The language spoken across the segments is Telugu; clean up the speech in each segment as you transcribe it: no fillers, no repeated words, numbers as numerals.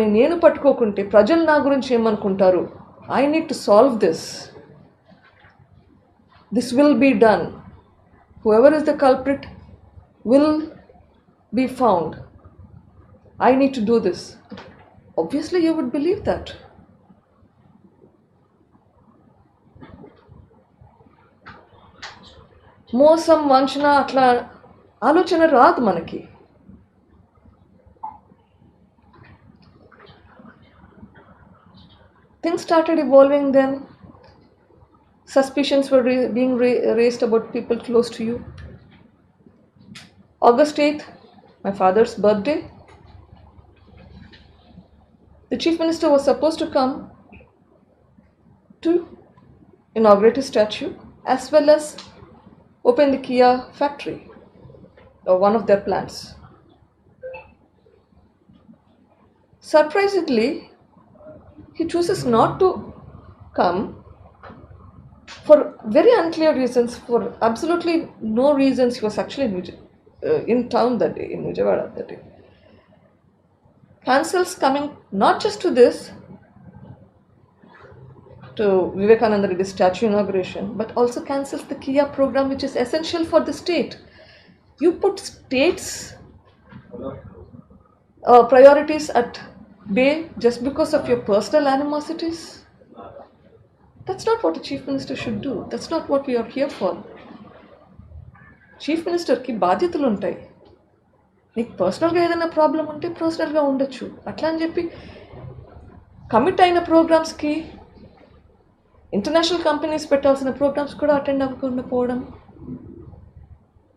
నేను పట్టుకోకుంటే ప్రజలు నా గురించి ఏమనుకుంటారు? I need to solve this. This will be done. Whoever is the culprit will be found. I need to do this. Obviously you would believe that. మోసం వంచన అట్లా ఆలోచన రాదు మనకి. Things started evolving then. Suspicions were being raised about people close to you. August 8th, my father's birthday. The chief minister was supposed to come to inaugurate his statue as well as open the Kia factory, or one of their plants. Surprisingly, he chooses not to come for very unclear reasons. For absolutely no reasons, he was actually in town that day, in Vijayawada that day. Cancels coming not just to this, to Vivekananda Reddy's statue inauguration, but also cancels the Kia program, which is essential for the state. You put states' priorities at bay just because of your personal animosities. That's not what a chief minister should do. That's not what we are here for. Chief minister ki బాధ్యతలు ఉంటాయి. నీకు పర్సనల్గా ఏదైనా ప్రాబ్లం ఉంటే పర్సనల్గా ఉండొచ్చు. అట్లా అని చెప్పి కమిట్ అయిన ప్రోగ్రామ్స్కి ఇంటర్నేషనల్ కంపెనీస్ పెట్టాల్సిన ప్రోగ్రామ్స్ కూడా అటెండ్ అవ్వకుండా పోవడం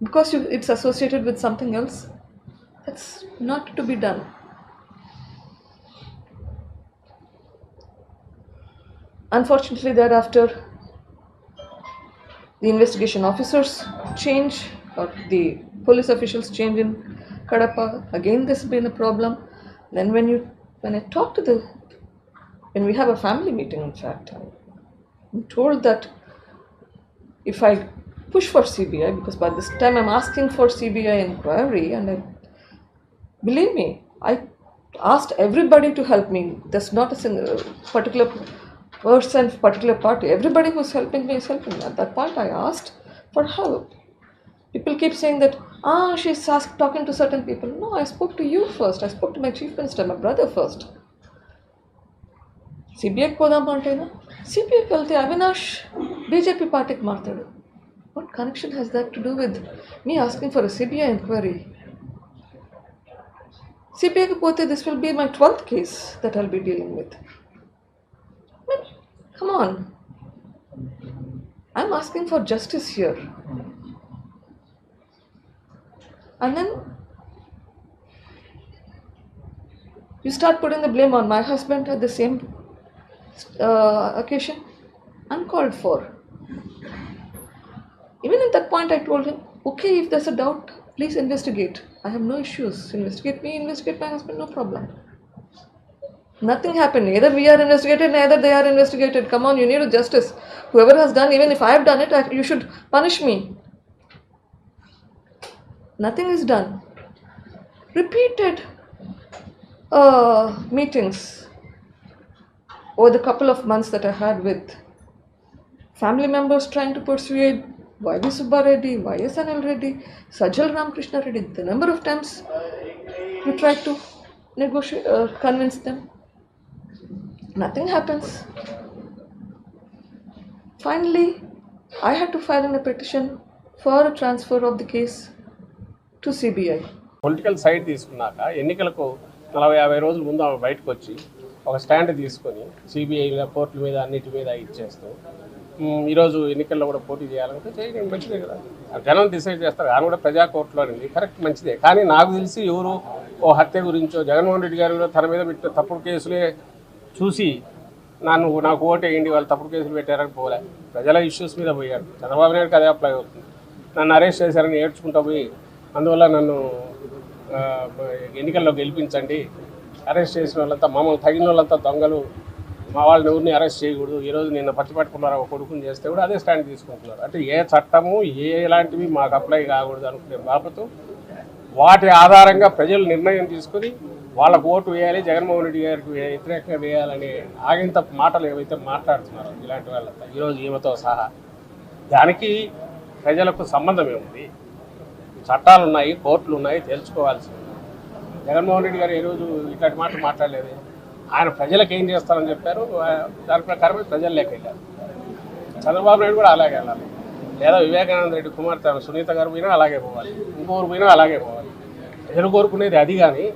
because it's associated with something else. That's not to be done. Unfortunately, thereafter, the investigation officers change, or the police officials change in Kadapa. Again, there's been a problem. Then when I talk to when we have a family meeting, in fact, I'm told that if I push for CBI, because by this time I'm asking for CBI inquiry, and believe me, I asked everybody to help me. There's not a single particular person, particular party. Everybody who's helping me is helping me. At that point, I asked for help. People keep saying that, she's talking to certain people. No, I spoke to you first. I spoke to my chief minister, my brother first. CBI podam antena CBI kelte Avinash BJP party ki martadu. What connection has that to do with me asking for a CBI inquiry? CBI ki pote this will be my 12th case that I'll be dealing with. Come on. I'm asking for justice here. And then you start putting the blame on my husband at the same occasion. Uncalled for. Even at that point I told him, okay, if there's a doubt, please investigate. I have no issues. Investigate me, investigate my husband, no problem. Nothing happened. Either we are investigated, neither they are investigated. Come on, you need a justice. Whoever has done, even if I have done it, you should punish me. Nothing is done. Repeated meetings over the couple of months that I had with family members trying to persuade Y.V. Subba Reddy, Y.S.N.L. Reddy, Sajjal Ramakrishna Reddy. The number of times we tried to negotiate, convince them. Nothing happens. Finally, I had to file a petition for a transfer of the case to CBI. Political side తీసుకున్నాక ఎన్నికలకు 40-50 రోజుల ముందు ఆమె బయటకు వచ్చి ఒక స్టాండ్ తీసుకొని సిబిఐ కోర్టుల మీద అన్నిటి మీద ఇచ్చేస్తూ ఈరోజు ఎన్నికల్లో కూడా పోటీ చేయాలంటే చేయడం మంచిదే కదా. జనం డిసైడ్ చేస్తారు. ఆమె కూడా ప్రజా కోర్టులో అనేది కరెక్ట్, మంచిదే. కానీ నాకు తెలిసి ఎవరు ఓ హత్య గురించో జగన్మోహన్ రెడ్డి గారు కూడా తన మీద పెట్టే తప్పుడు కేసులే చూసి నాకు ఓటు వేయండి, వాళ్ళు తప్పుడు కేసులు పెట్టారని పోలే. ప్రజల ఇష్యూస్ మీద పోయాడు. చంద్రబాబు నాయుడుకి అదే అప్లై అవుతుంది. నన్ను అరెస్ట్ చేశారని ఏడ్చుకుంటా పోయి అందువల్ల నన్ను ఎన్నికల్లో గెలిపించండి, అరెస్ట్ చేసిన వాళ్ళంతా మమ్మల్ని తగిన వాళ్ళంతా దొంగలు, మా వాళ్ళని ఎవరిని అరెస్ట్ చేయకూడదు, ఈరోజు నిన్న పచ్చిపట్టుకున్నారు ఒక కొడుకుని చేస్తే కూడా అదే స్టాండ్ తీసుకుంటున్నారు. అంటే ఏ చట్టము ఎలాంటివి మాకు అప్లై కాకూడదు అనుకునే బాబతు వాటి ఆధారంగా ప్రజలు నిర్ణయం తీసుకొని వాళ్ళకు ఓటు వేయాలి, జగన్మోహన్ రెడ్డి గారికి వ్యతిరేకంగా వేయాలని ఆగింత మాటలు ఏవైతే మాట్లాడుతున్నారో ఇలాంటి వాళ్ళంతా ఈరోజు ఈమెతో సహా, దానికి ప్రజలకు సంబంధం ఏముంది? చట్టాలు ఉన్నాయి, కోర్టులు ఉన్నాయి, తెలుసుకోవాల్సింది. జగన్మోహన్ రెడ్డి గారు ఏ రోజు ఇట్లాంటి మాటలు మాట్లాడలేదు. ఆయన ప్రజలకు ఏం చేస్తారని చెప్పారు, దాని ప్రకారమే ప్రజలు లేక వెళ్ళారు. చంద్రబాబు నాయుడు కూడా అలాగే వెళ్ళాలి, లేదా వివేకానంద రెడ్డి కుమార్తె సునీత గారు పోయినా అలాగే పోవాలి, ఇంకొకరు పోయినా అలాగే పోవాలి. ప్రజలు కోరుకునేది అది. కానీ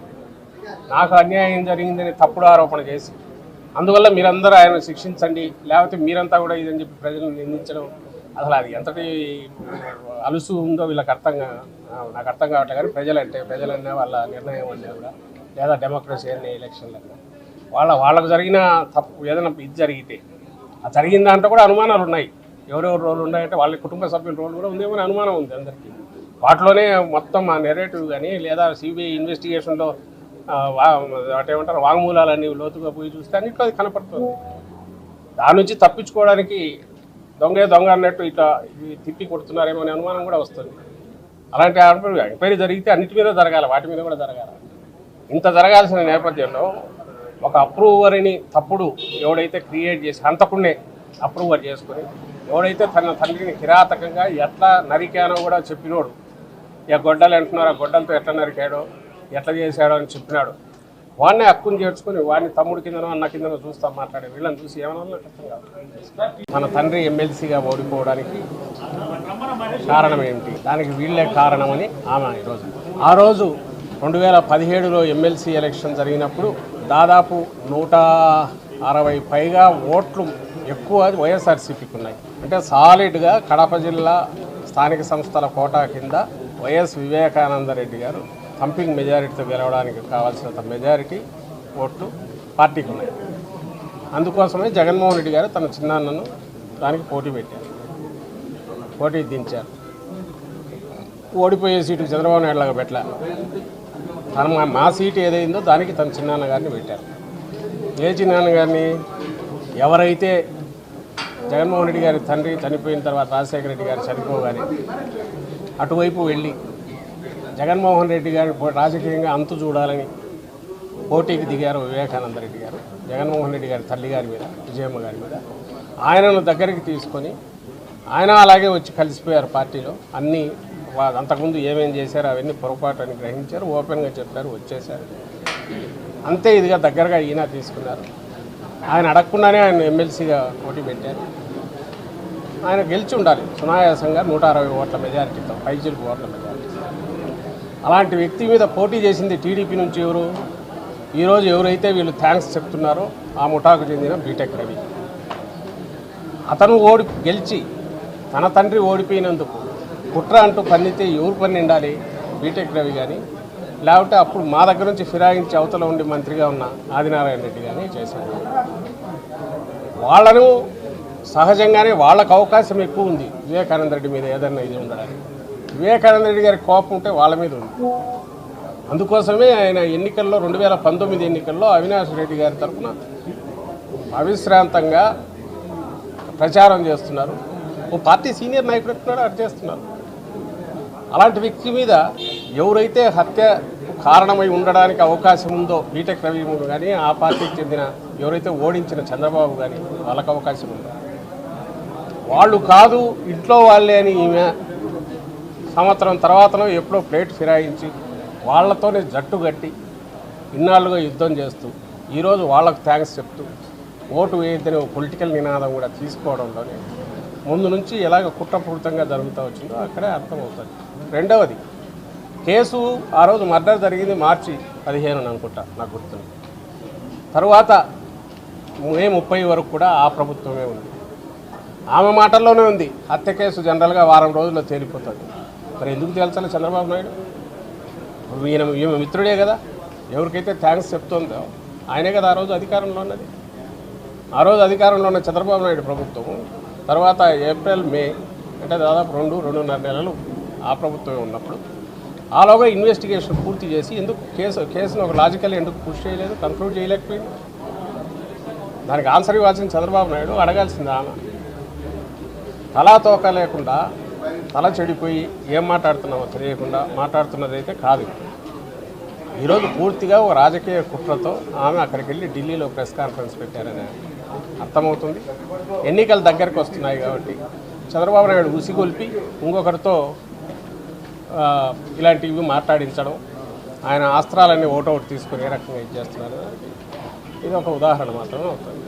నాకు అన్యాయం జరిగిందని తప్పుడు ఆరోపణ చేసి అందువల్ల మీరందరూ ఆయన శిక్షించండి, లేకపోతే మీరంతా కూడా ఇదని చెప్పి ప్రజలను నిందించడం, అసలు అది ఎంతటి అలుసు ఉందో వీళ్ళకి నాకు అర్థం కావట్లేదు. కానీ ప్రజలన్నా వాళ్ళ నిర్ణయం అన్నా కూడా, లేదా డెమోక్రసీ అనే ఎలక్షన్లన్నా వాళ్ళకు జరిగిన తప్పు ఏదైనా ఇది జరిగితే ఆ జరిగిన దాంట్లో కూడా అనుమానాలు ఉన్నాయి. ఎవరెవరు రోలు ఉన్నాయంటే వాళ్ళ కుటుంబ సభ్యుల రోలు కూడా ఉందేమో అని అనుమానం ఉంది అందరికీ. వాటిలోనే మొత్తం ఆ నెరేటివ్ కానీ, లేదా సిబిఐ ఇన్వెస్టిగేషన్లో ఏమంటారు వాంగ్మూలాలన్నీ లోతుగా పోయి చూస్తే అన్నింటిలో అది కనపడుతుంది. దాని నుంచి తప్పించుకోవడానికి దొంగ అన్నట్టు ఇట్లా తిప్పి కొడుతున్నారేమో అనే అనుమానం కూడా వస్తుంది. అలాంటి ఎంక్వైరీ జరిగితే అన్నిటి మీద జరగాలి, వాటి మీద కూడా జరగాలి. ఇంత జరగాల్సిన నేపథ్యంలో ఒక అప్రూవర్ని తప్పుడు ఎవడైతే క్రియేట్ చేసి హంతకుడినే అప్రూవర్ చేసుకొని, ఎవడైతే తన తండ్రిని కిరాతకంగా ఎట్లా నరికానో కూడా చెప్పినోడు, ఇక గొడ్డలు అంటున్నారు, ఆ గొడ్డలతో ఎట్లా నరికాడో ఎట్లా చేశాడో అని చెప్పినాడు, వాడిని హక్కుని చేర్చుకొని వాడిని తమ్ముడు కిందనో అన్న కిందనో చూస్తా మాట్లాడే వీళ్ళని చూసి ఏమన్నా నాకు అర్థం కాదు. మన తండ్రి ఎమ్మెల్సీగా ఓడిపోవడానికి కారణం ఏమిటి? దానికి వీళ్ళే కారణమని ఆమె ఈరోజు. ఆ రోజు 2017లో ఎమ్మెల్సీ ఎలక్షన్ జరిగినప్పుడు దాదాపు 160 పైగా ఓట్లు ఎక్కువ వైఎస్ఆర్సీపీకి ఉన్నాయి. అంటే సాలిడ్గా కడప జిల్లా స్థానిక సంస్థల కోటా కింద వైఎస్ వివేకానంద రెడ్డి గారు థంపింగ్ మెజారిటీతో గెలవడానికి కావాల్సినంత మెజారిటీ ఓట్లు పార్టీకి ఉన్నాయి. అందుకోసమే జగన్మోహన్ రెడ్డి గారు తన చిన్నాన్నను దానికి పోటీ దించారు. ఓడిపోయే సీటు చంద్రబాబు నాయుడు లాగా పెట్టలే, మా సీటు ఏదైందో దానికి తన చిన్నాన్న గారిని పెట్టారు. ఏ చిన్నాన్న గారిని? ఎవరైతే జగన్మోహన్ రెడ్డి గారి తండ్రి చనిపోయిన తర్వాత రాజశేఖర రెడ్డి గారు చనిపోగానే అటువైపు వెళ్ళి జగన్మోహన్ రెడ్డి గారి రాజకీయంగా అంతు చూడాలని పోటీకి దిగారు వివేకానంద రెడ్డి గారు జగన్మోహన్ రెడ్డి గారి తల్లి గారి మీద, విజయమ్మ గారి మీద. ఆయనను దగ్గరికి తీసుకొని ఆయన అలాగే వచ్చి కలిసిపోయారు పార్టీలో. అన్నీ అంతకుముందు ఏమేం చేశారో అవన్నీ పొరపాటు అని గ్రహించారు, ఓపెన్గా చెప్పారు, వచ్చేశారు. అంతే ఇదిగా దగ్గరగా ఈయన తీసుకున్నారు. ఆయన అడగకుండానే ఆయన ఎమ్మెల్సీగా పోటీ పెట్టారు. ఆయన గెలిచి ఉండాలి సునాయాసంగా 160 ఓట్ల మెజారిటీతో, 5 ఓట్ల మెజారిటీ. అలాంటి వ్యక్తి మీద పోటీ చేసింది టీడీపీ నుంచి ఎవరు? ఈరోజు ఎవరైతే వీళ్ళు థ్యాంక్స్ చెప్తున్నారో ఆ ముఠాకు చెందిన బీటెక్ రవి. అతను గెలిచి తన తండ్రి ఓడిపోయినందుకు కుట్ర అంటూ పన్నితే ఎవరు పన్నిండాలి? బీటెక్ రవి కానీ, లేకపోతే అప్పుడు మా దగ్గర నుంచి ఫిరాయించి అవతల ఉండి మంత్రిగా ఉన్న ఆదినారాయణ రెడ్డి కానీ చేశారు. వాళ్ళను సహజంగానే వాళ్ళకు అవకాశం ఎక్కువ ఉంది వివేకానంద రెడ్డి మీద ఏదన్నా ఇది ఉండడానికి. వివేకానంద రెడ్డి గారి కోపం ఉంటే వాళ్ళ మీద ఉంది. అందుకోసమే ఆయన ఎన్నికల్లో 2019 ఎన్నికల్లో అవినాష్ రెడ్డి గారి తరఫున అవిశ్రాంతంగా ప్రచారం చేస్తున్నారు. ఓ పార్టీ సీనియర్ నాయకుడు ఎట్టున్నాడో అది చేస్తున్నారు. అలాంటి వ్యక్తి మీద ఎవరైతే హత్య కారణమై ఉండడానికి అవకాశం ఉందో బీటెక్ రవి కానీ, ఆ పార్టీకి చెందిన ఎవరైతే ఓడించిన చంద్రబాబు కానీ వాళ్ళకు అవకాశం ఉందో, వాళ్ళు కాదు ఇంట్లో వాళ్ళే అని ఈమె సంవత్సరం తర్వాతనో ఎప్పుడో ప్లేట్ ఫిరాయించి వాళ్ళతోనే జట్టు కట్టి ఇన్నాళ్ళుగా యుద్ధం చేస్తూ ఈరోజు వాళ్ళకు థ్యాంక్స్ చెప్తూ ఓటు వేయద్దని ఒక పొలిటికల్ నినాదం కూడా తీసుకోవడంలోనే ముందు నుంచి ఎలాగ కుట్రపూరితంగా జరుగుతూ వచ్చిందో అక్కడే అర్థమవుతుంది. రెండవది, కేసు ఆ రోజు మర్డర్ జరిగింది మార్చి 15 అనుకుంటా, నాకు గుర్తుంది. తరువాత మే 30 వరకు కూడా ఆ ప్రభుత్వమే ఉంది. ఆమె మాటల్లోనే ఉంది హత్య కేసు జనరల్గా వారం రోజుల్లో తేలిపోతుంది. మరి ఎందుకు తేల్చాలి చంద్రబాబు నాయుడు? ఈమె మిత్రుడే కదా, ఎవరికైతే థ్యాంక్స్ చెప్తుందో ఆయనే కదా ఆ రోజు అధికారంలో ఉన్నది. ఆ రోజు అధికారంలో ఉన్న చంద్రబాబు నాయుడు ప్రభుత్వం తర్వాత ఏప్రిల్ మే అంటే దాదాపు 2-2.5 నెలలు ఆ ప్రభుత్వమే ఉన్నప్పుడు ఆలోగా ఇన్వెస్టిగేషన్ పూర్తి చేసి ఎందుకు కేసును ఒక లాజికల్ ఎందుకు పుష్ చేయలేదు, కన్క్లూడ్ చేయలేకపోయింది? దానికి ఆన్సర్ ఇవ్వాల్సింది చంద్రబాబు నాయుడు, అడగాల్సింది ఆమె. తలా తోక లేకుండా తల చెడిపోయి ఏం మాట్లాడుతున్నామో తెలియకుండా మాట్లాడుతున్నదైతే కాదు. ఈరోజు పూర్తిగా ఒక రాజకీయ కుట్రతో ఆమె అక్కడికి వెళ్ళి ఢిల్లీలో ప్రెస్ కాన్ఫరెన్స్ పెట్టారని అర్థమవుతుంది. ఎన్నికలు దగ్గరకు వస్తున్నాయి కాబట్టి చంద్రబాబు నాయుడు ఉసిగొల్పి ఇంకొకరితో ఇలాంటివి మాట్లాడించడం, ఆయన అస్త్రాలన్నీ ఓటౌట్ తీసుకుని ఏ రకంగా ఇది చేస్తున్నారు, ఇది ఒక ఉదాహరణ మాత్రమే అవుతుంది.